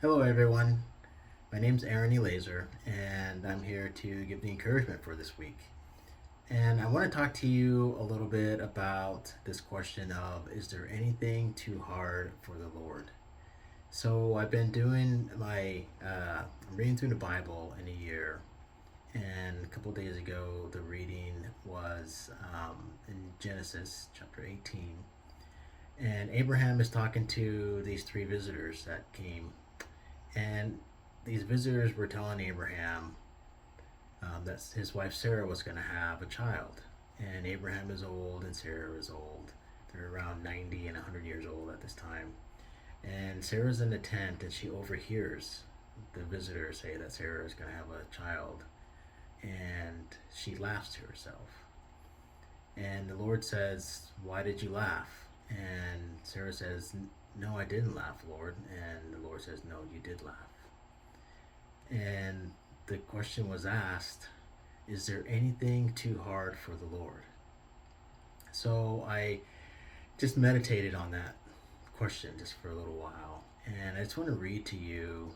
Hello, everyone. My name's Aaron Elazer, and I'm here to give the encouragement for this week. And I want to talk to you a little bit about this question of is there anything too hard for the Lord? So I've been doing I'm reading through the Bible in a year, and a couple days ago, the reading was in Genesis chapter 18. And Abraham is talking to these three visitors that came. And these visitors were telling Abraham that his wife Sarah was going to have a child. And Abraham is old and Sarah is old. They're around 90 and 100 years old at this time. And Sarah's in the tent and she overhears the visitors say that Sarah is going to have a child. And she laughs to herself. And the Lord says, "Why did you laugh?" And Sarah says, "No, I didn't laugh, Lord." And the Lord says, "No, you did laugh." And the question was asked, is there anything too hard for the Lord? So I just meditated on that question just for a little while. And I just want to read to you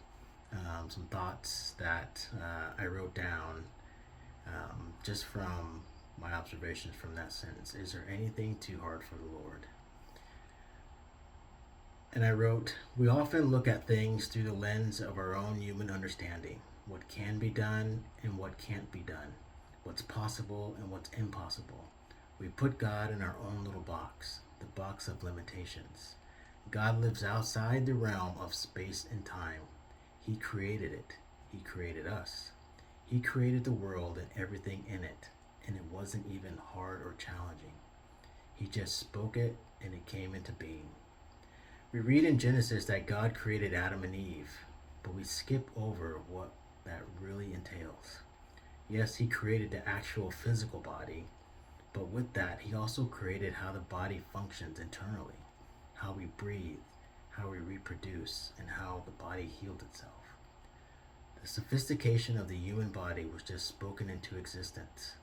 some thoughts that I wrote down just from my observations from that sentence. Is there anything too hard for the Lord? And I wrote, we often look at things through the lens of our own human understanding, what can be done and what can't be done, what's possible and what's impossible. We put God in our own little box, the box of limitations. God lives outside the realm of space and time. He created it. He created us. He created the world and everything in it, and it wasn't even hard or challenging. He just spoke it and it came into being. We read in Genesis that God created Adam and Eve, but we skip over what that really entails. Yes, He created the actual physical body, but with that, He also created how the body functions internally, how we breathe, how we reproduce, and how the body healed itself. The sophistication of the human body was just spoken into existence.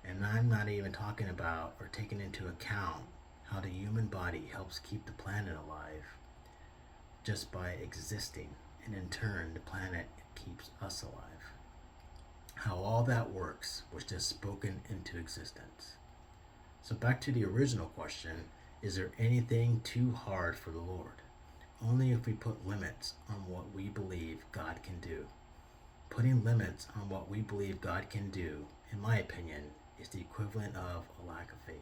And I'm not even talking about or taking into account how the human body helps keep the planet alive just by existing, and in turn the planet keeps us alive. How all that works was just spoken into existence. So back to the original question, is there anything too hard for the Lord? Only if we put limits on what we believe God can do. Putting limits on what we believe God can do, in my opinion, is the equivalent of a lack of faith.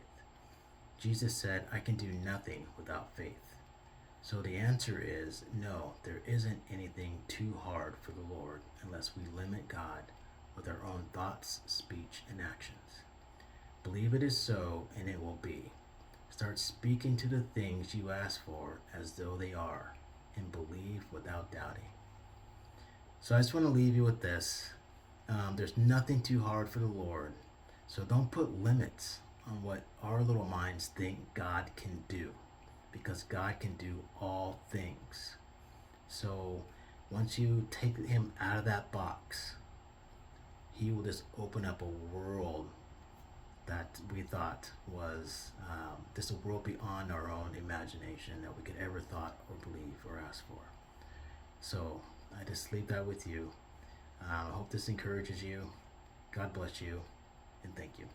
Jesus said, "I can do nothing without faith." So the answer is no, there isn't anything too hard for the Lord unless we limit God with our own thoughts, speech, and actions. Believe it is so, and it will be. Start speaking to the things you ask for as though they are, and believe without doubting. So I just want to leave you with this. There's nothing too hard for the Lord. So don't put limits on what our little minds think God can do, because God can do all things. So once you take Him out of that box, He will just open up a world that we thought was just a world beyond our own imagination that we could ever thought or believe or ask for. So I just leave that with you. I hope this encourages you. God bless you, and thank you.